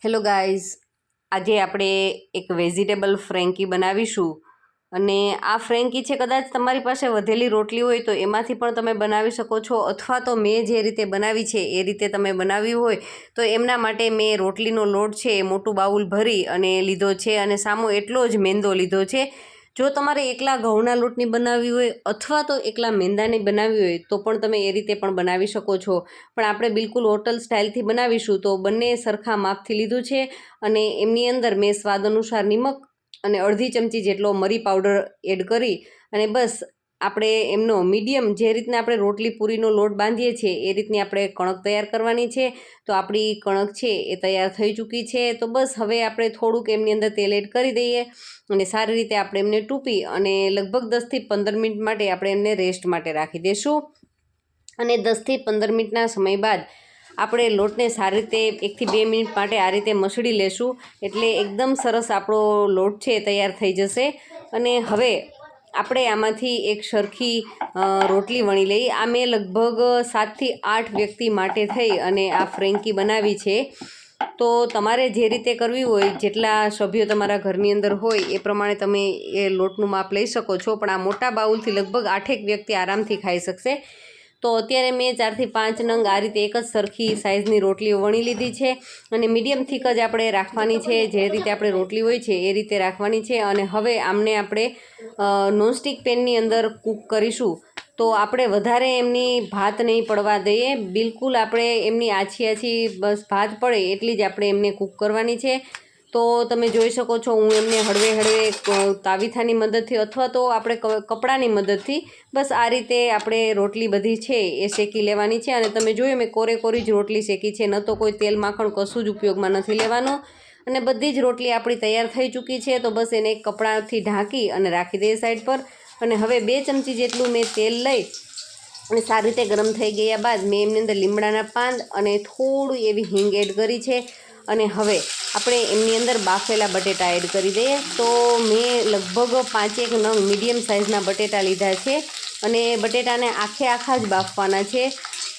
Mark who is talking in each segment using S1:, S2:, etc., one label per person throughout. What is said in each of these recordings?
S1: Hello guys, આજે આપણે એક વેજીટેબલ ફ્રેન્કી બનાવીશું અને આ ફ્રેન્કી છે કદાચ તમારી પાસે વધેલી રોટલી હોય તો એમાંથી પણ તમે બનાવી શકો છો, અથવા તો મેં જે રીતે બનાવી છે એ રીતે તમે બનાવી હોય તો એમના માટે મેં રોટલીનો લોટ છે એ મોટું બાઉલ ભરી અને લીધો છે અને સામો એટલો જ મેંદો લીધો છે. જો તમારે એકલા ઘઉંના લોટની બનાવવી હોય અથવા તો એકલા મેંદાની બનાવવી હોય તો પણ તમે એ રીતે પણ બનાવી શકો છો, પણ આપણે બિલકુલ હોટલ સ્ટાઇલથી બનાવીશું તો બંને સરખા માપથી લીધું છે અને એમની અંદર મેં સ્વાદ અનુસાર નિમક અને અડધી ચમચી જેટલો મરી પાવડર એડ કરી અને બસ આપણે એમનો મીડિયમ જે રીતના આપણે રોટલી પૂરીનો લોટ બાંધીએ છીએ એ રીતની આપણે કણક તૈયાર કરવાની છે. તો આપણી કણક છે એ તૈયાર થઈ ચૂકી છે. તો બસ હવે આપણે થોડુંક એમની અંદર તેલ એડ કરી દઈએ અને સારી રીતે આપણે એમને ટૂંપી અને લગભગ 10થી 15 મિનિટ માટે આપણે એમને રેસ્ટ માટે રાખી દઈશું. અને 10થી 15 મિનિટના સમય બાદ આપણે લોટને સારી રીતે 1થી 2 મિનિટ માટે આ રીતે મસળી લેશું એટલે એકદમ સરસ આપણો લોટ છે તૈયાર થઈ જશે. અને હવે આપણે આમાંથી એક સરખી રોટલી વણી લઈ. આ મેં લગભગ 7થી 8 વ્યક્તિ માટે થઈ અને આ ફ્રેન્કી બનાવી છે. તો તમારે જે રીતે કરવી હોય, જેટલા સભ્યો તમારા ઘરની અંદર હોય એ પ્રમાણે તમે એ લોટનું માપ લઈ શકો છો, પણ આ મોટા બાઉલથી લગભગ 8 વ્યક્તિ આરામથી ખાઈ શકશે. તો અત્યારે મેં 4થી 5 નંગ આ રીતે એક જ સરખી સાઇઝની રોટલીઓ વણી લીધી છે અને મીડિયમ થીક જ આપણે રાખવાની છે. જે રીતે આપણે રોટલી હોય છે એ રીતે રાખવાની છે. અને હવે આમને આપણે નોનસ્ટિક પેનની અંદર કૂક કરીશું. તો આપણે વધારે એમની ભાત નહીં પડવા દઈએ, બિલકુલ આપણે એમની આછી બસ ભાત પડે એટલી જ આપણે એમને કૂક કરવાની છે. તો તમે જોઈ શકો છો હું એમને હળવે તાવીથાની મદદથી અથવા તો આપણે કપડાની મદદથી બસ આ રીતે આપણે રોટલી બધી છે એ શેકી લેવાની છે. અને તમે જોયું મેં કોરી જ રોટલી શેકી છે, ન તો કોઈ તેલ માખણ કશું જ ઉપયોગમાં નથી લેવાનું. અને બધી જ રોટલી આપણી તૈયાર થઈ ચૂકી છે. તો બસ એને એક કપડાથી ઢાંકી અને રાખી દઈએ સાઈડ પર. અને હવે 2 ચમચી જેટલું મેં તેલ લઈ અને સારી રીતે ગરમ થઈ ગયા બાદ મેં એમની અંદર લીમડાના પાન અને થોડું એવી હિંગ એડ કરી છે. અને હવે આપણે એમની અંદર બાફેલા બટેટા એડ કરી દઈએ. તો મેં લગભગ 5 નંગ મીડિયમ સાઇઝના બટેટા લીધા છે અને બટેટાને આખા જ બાફવાના છે.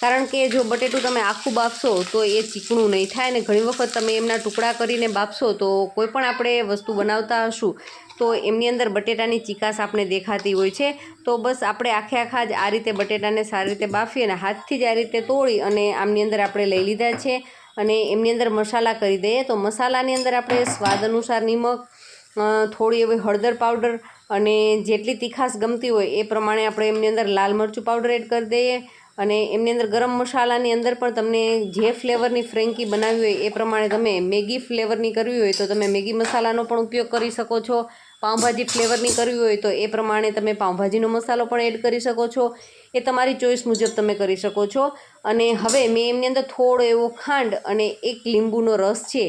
S1: કારણ કે જો બટેટું તમે આખું બાફશો તો એ ચીકણું નહીં થાય. અને ઘણી વખત તમે એમના ટુકડા કરીને બાફશો તો કોઈ પણ આપણે વસ્તુ બનાવતા હશું તો એમની અંદર બટેટાની ચીકાશ આપણે દેખાતી હોય છે. તો બસ આપણે આખા જ આ રીતે બટેટાને સારી રીતે બાફી અને હાથથી જ આ રીતે તોડી અને આમની અંદર આપણે લઈ લીધા છે. અને એમની અંદર મસાલા કરી દઈએ. તો મસાલાની અંદર આપણે સ્વાદ અનુસાર નિમક, થોડી એવી હળદર પાવડર અને જેટલી તીખાશ ગમતી હોય એ પ્રમાણે આપણે એમની અંદર લાલ મરચું પાવડર એડ કરી દઈએ. અને એમની અંદર ગરમ મસાલાની અંદર પણ તમને જે ફ્લેવરની ફ્રેન્કી બનાવવી હોય એ પ્રમાણે તમે મેગી ફ્લેવરની કરવી હોય તો તમે મેગી મસાલાનો પણ ઉપયોગ કરી શકો છો. પાઉંભાજી ફ્લેવરની કરવી હોય તો એ પ્રમાણે તમે પાઉંભાજીનો મસાલો પણ એડ કરી શકો છો. એ તમારી ચોઈસ મુજબ તમે કરી શકો છો. અને હવે મેં એમની અંદર થોડો એવો ખાંડ અને એક લીંબુનો રસ છે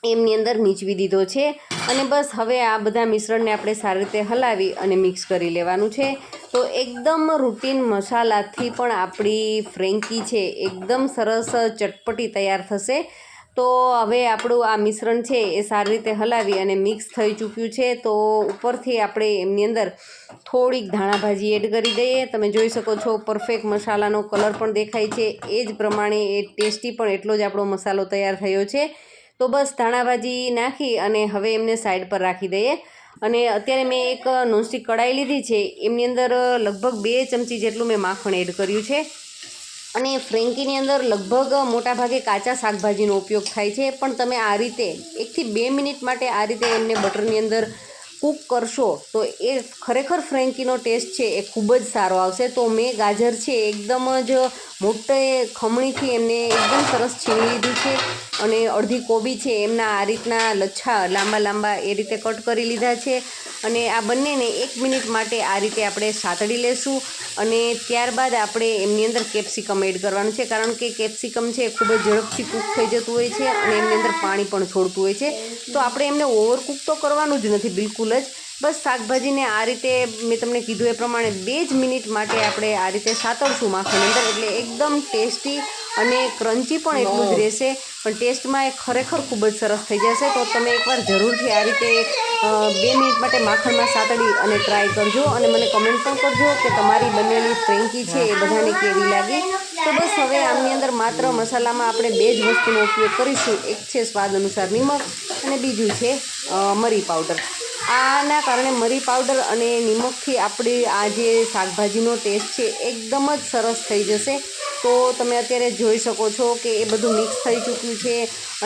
S1: એમની અંદર નીચવી દીધો છે. અને બસ હવે આ બધા મિશ્રણને આપણે સારી રીતે હલાવી અને મિક્સ કરી લેવાનું છે. તો એકદમ રૂટીન મસાલાથી પણ આપણી ફ્રેન્કી છે એકદમ સરસ ચટપટી તૈયાર થશે. તો હવે આપણું આ મિશ્રણ છે એ સારી રીતે હલાવી અને મિક્સ થઈ ચૂક્યું છે. તો ઉપરથી આપણે એમની અંદર થોડીક ધાણાભાજી એડ કરી દઈએ. તમે જોઈ શકો છો પરફેક્ટ મસાલાનો કલર પણ દેખાય છે. એ જ પ્રમાણે એ ટેસ્ટી પણ એટલો જ આપણો મસાલો તૈયાર થયો છે. તો બસ ધાણાભાજી નાખી અને હવે એમને સાઈડ પર રાખી દઈએ. અને અત્યારે મેં એક નોનસ્ટિક કઢાઈ લીધી છે, એમની અંદર લગભગ 2 ચમચી જેટલું મેં માખણ એડ કર્યું છે. અને ફ્રેન્કીની અંદર લગભગ મોટાભાગે કાચા શાકભાજીનો ઉપયોગ થાય છે, પણ તમે આ રીતે 1થી 2 મિનિટ માટે આ રીતે એમને બટરની અંદર કૂક કરશો તો એ ખરેખર ફ્રેન્કીનો ટેસ્ટ છે એ ખૂબ જ સારો આવશે. તો મેં ગાજર છે એકદમ જ મોટે ખમણીથી એમને એકદમ સરસ છીણી લીધું છે અને અડધી કોબી છે એમના આ રીતના લચ્છા લાંબા એ રીતે કટ કરી લીધા છે. અને આ બંનેને 1 મિનિટ માટે આ રીતે આપણે સાતડી લેશું. અને ત્યારબાદ આપણે એમની અંદર કેપ્સિકમ એડ કરવાનું છે, કારણ કે કેપ્સિકમ છે ખૂબ જ ઝડપથી કૂક થઈ જતું હોય છે અને એમની અંદર પાણી પણ છોડતું હોય છે. તો આપણે એમને ઓવરકૂક તો કરવાનું જ નથી બિલકુલ જ. બસ શાકભાજીને આ રીતે મેં તમને કીધું એ પ્રમાણે 2 જ મિનિટ માટે આપણે આ રીતે સાતળશું માખણની અંદર, એટલે એકદમ ટેસ્ટી અને ક્રન્ચી પણ એટલું જ રહેશે. પણ ટેસ્ટમાં એ ખરેખર ખૂબ જ સરસ થઈ જશે. તો તમે એકવાર જરૂરથી આ રીતે 2 મિનિટ માટે માખણમાં સાતળી અને ટ્રાય કરજો અને મને કમેન્ટ પણ કરજો કે તમારી બનેલી ફ્રેન્કી છે એ બધાને કેવી લાગી. તો બસ હવે આમની અંદર માત્ર મસાલામાં આપણે 2 જ વસ્તુનો ઉપયોગ કરીશું. એક છે સ્વાદ અનુસાર નિમક અને બીજું છે મરી પાવડર. આના કારણે મરી પાવડર અને નિમકથી આપણી આ જે શાકભાજીનો ટેસ્ટ છે એકદમ જ સરસ થઈ જશે. તો તમે અત્યારે જોઈ શકો છો કે એ બધું મિક્સ થઈ ચૂક્યું છે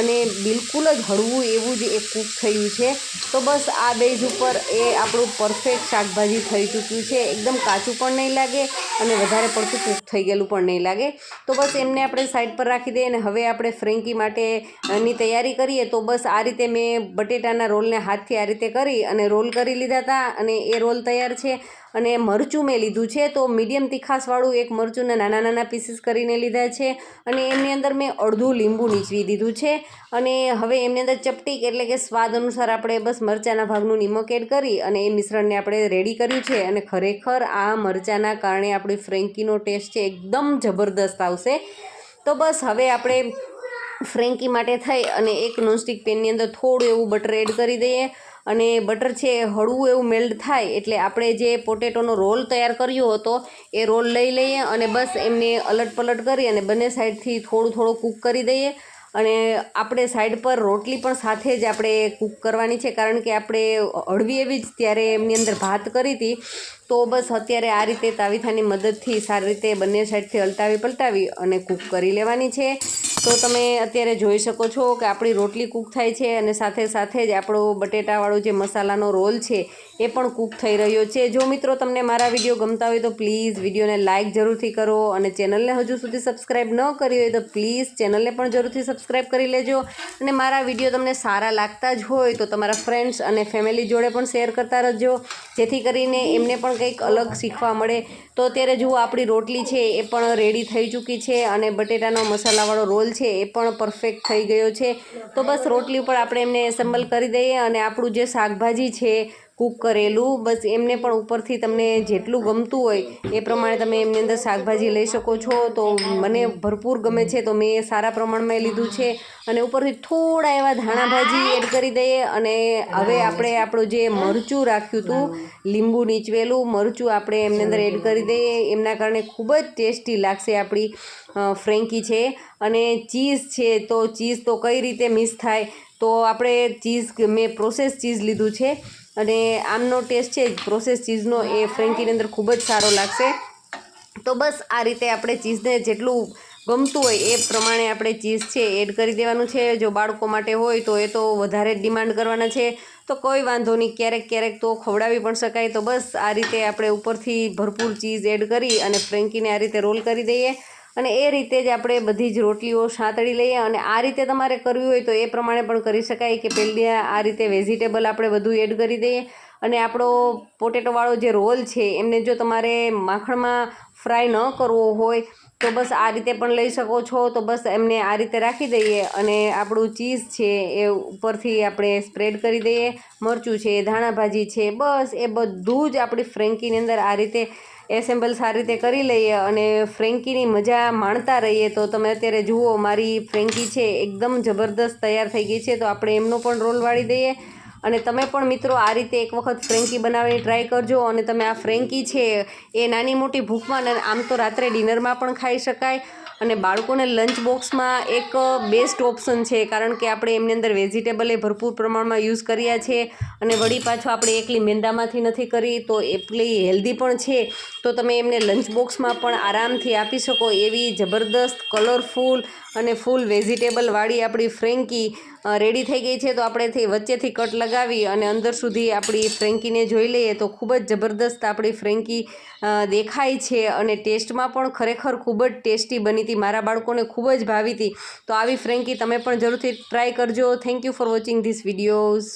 S1: અને બિલકુલ જ હળવું એવું જ એક કૂક થયું છે. તો બસ આ બેઝ ઉપર એ આપણું પરફેક્ટ શાકભાજી થઈ ચૂક્યું છે. એકદમ કાચું પણ નહીં લાગે અને વધારે પડતું કૂક થઈ ગયેલું પણ નહીં લાગે. તો બસ એમને આપણે સાઈડ પર રાખી દઈએ અને હવે આપણે ફ્રેન્કી માટેની તૈયારી કરીએ. તો બસ આ રીતે મેં બટેટાના રોલને હાથથી આ રીતે કરી અને રોલ કરી લીધા હતા અને એ રોલ તૈયાર છે. અને મરચું મેં લીધું છે તો મીડિયમ તીખાસવાળું એક મરચુંના નાના નાના પીસીસ કરીને લીધા છે અને એમની અંદર મેં અડધું લીંબુ નીચવી દીધું છે. અને હવે એમની અંદર ચપટીક એટલે કે સ્વાદ અનુસાર આપણે બસ મરચાંના ભાગનું નિમક એડ કરી અને એ મિશ્રણને આપણે રેડી કર્યું છે. અને ખરેખર આ મરચાંના કારણે આપણી ફ્રેન્કીનો ટેસ્ટ છે એકદમ જબરદસ્ત આવશે. તો બસ હવે આપણે ફ્રેન્કી માટે થઈ અને એક નોનસ્ટિક પેનની અંદર થોડું એવું બટર એડ કરી દઈએ અને બટર છે હળવું એવું મેલ્ટ થાય એટલે આપણે જે પોટેટોનો રોલ તૈયાર કર્યો હતો એ રોલ લઈ લઈએ અને બસ એમને અલટ પલટ કરી અને બંને સાઈડથી થોડું થોડું કૂક કરી દઈએ. અને આપણે સાઈડ પર રોટલી પણ સાથે જ આપણે કૂક કરવાની છે કારણ કે આપણે હળવી એવી જ ત્યારે એમની અંદર ભાત કરી હતી. તો બસ અત્યારે આ રીતે તાવીથાની મદદથી સારી રીતે બંને સાઈડથી હલટાવી પલટાવી અને કૂક કરી લેવાની છે. તો તમે અત્યારે જોઈ શકો છો કે આપણી રોટલી કૂક થાય છે અને સાથે સાથે જ આપણો બટેટાવાળો જે મસાલાનો રોલ છે એ પણ કૂક થઈ રહ્યો છે. જો મિત્રો તમને મારા વિડીયો ગમતા હોય તો પ્લીઝ વિડીયોને લાઇક જરૂરથી કરો અને ચેનલને હજુ સુધી સબસ્ક્રાઈબ ન કરી હોય તો પ્લીઝ ચેનલને પણ જરૂરથી સબસ્ક્રાઈબ કરી લેજો. અને મારા વિડીયો તમને સારા લાગતા જ હોય તો તમારા ફ્રેન્ડ્સ અને ફેમિલી જોડે પણ શેર કરતા રહેજો જેથી કરીને એમને પણ કંઈક અલગ શીખવા મળે. તો અત્યારે જુઓ આપણી રોટલી છે એ પણ રેડી થઈ ચૂકી છે અને બટેટાનો મસાલાવાળો રોલ છે એ પણ પરફેક્ટ થઈ ગયો છે. તો બસ રોટલી ઉપર આપણે એમને એસેમ્બલ કરી દઈએ અને આપણું જે શાકભાજી છે કૂક કરેલું બસ એમને પણ ઉપરથી તમને જેટલું ગમતું હોય એ પ્રમાણે તમે એમની અંદર શાકભાજી લઈ શકો છો. તો મને ભરપૂર ગમે છે તો મેં સારા પ્રમાણમાં લીધું છે અને ઉપરથી થોડા એવા ધાણા ભાજી એડ કરી દઈએ. અને હવે આપણે આપણું જે મરચું રાખ્યું હતું લીંબુ નીચવેલું મરચું આપણે એમની અંદર એડ કરી દઈએ. એમના કારણે ખૂબ જ ટેસ્ટી લાગશે આપણી ફ્રેન્કી છે. અને ચીઝ છે તો ચીઝ તો કઈ રીતે મિસ થાય તો આપણે ચીઝ મેં પ્રોસેસ ચીઝ લીધું છે અને આમનો ટેસ્ટ છે પ્રોસેસ ચીઝનો એ ફ્રેન્કીની અંદર ખૂબ જ સારો લાગશે. તો બસ આ રીતે આપણે ચીઝને જેટલું ગમતું હોય એ પ્રમાણે આપણે ચીઝ છે એડ કરી દેવાનું છે. જો બાળકો માટે હોય તો એ તો વધારે જ ડિમાન્ડ કરવાના છે તો કોઈ વાંધો નહીં, ક્યારેક ક્યારેક તો ખવડાવી પણ શકાય. તો બસ આ રીતે આપણે ઉપરથી ભરપૂર ચીઝ એડ કરી અને ફ્રેન્કીને આ રીતે રોલ કરી દઈએ અને એ રીતે જ આપણે બધી જ રોટલીઓ સાંતળી લઈએ. અને આ રીતે તમારે કરવી હોય તો એ પ્રમાણે પણ કરી શકાય કે પહેલી આ રીતે વેજીટેબલ આપણે બધું એડ કરી દઈએ અને આપણો પોટેટોવાળો જે રોલ છે એમને જો તમારે માખણમાં ફ્રાય ન કરવો હોય તો બસ આ રીતે પણ લઈ શકો છો. તો બસ એમને આ રીતે રાખી દઈએ અને આપણું ચીઝ છે એ ઉપરથી આપણે સ્પ્રેડ કરી દઈએ. મરચું છે, ધાણા ભાજી છે, બસ એ બધું જ આપણી ફ્રેન્કીની અંદર આ રીતે એસેમ્બલ સારી રીતે કરી લઈએ અને ફ્રેન્કીની મજા માણતા રહીએ. તો તમે અત્યારે જુઓ મારી ફ્રેન્કી છે એકદમ જબરદસ્ત તૈયાર થઈ ગઈ છે. તો આપણે એમનો પણ રોલ વાળી દઈએ અને તમે પણ મિત્રો આ રીતે એક વખત ફ્રેન્કી બનાવીને ટ્રાય કરજો. અને તમે આ ફ્રેન્કી છે એ નાની મોટી ભૂખમાં અને આમ તો રાત્રે ડિનરમાં પણ ખાઈ શકાય અને બાળકોને લંચ બોક્સમાં એક બેસ્ટ ઓપ્શન છે કારણ કે આપણે એમની અંદર વેજીટેબલ એ ભરપૂર પ્રમાણમાં યુઝ કર્યા છે અને વળી પાછો આપણે એકલી મેંદામાંથી નથી કરી તો એટલી હેલ્ધી પણ છે. તો તમે એમને લંચ બોક્સમાં પણ આરામથી આપી શકો એવી જબરદસ્ત કલરફુલ અને ફૂલ વેજીટેબલવાળી આપણી ફ્રેન્કી રેડી થઈ ગઈ છે. તો આપણે વચ્ચેથી કટ લગાવી અને અંદર સુધી આપણી ફ્રેન્કીને જોઈ લઈએ તો ખૂબ જ જબરદસ્ત આપણી ફ્રેન્કી દેખાય છે અને ટેસ્ટમાં પણ ખરેખર ખૂબ જ ટેસ્ટી બની હતી. મારા બાળકોને ખૂબ જ ભાવી હતી. તો આવી ફ્રેન્કી તમે પણ જરૂરથી ટ્રાય કરજો. Thank you for watching this videos.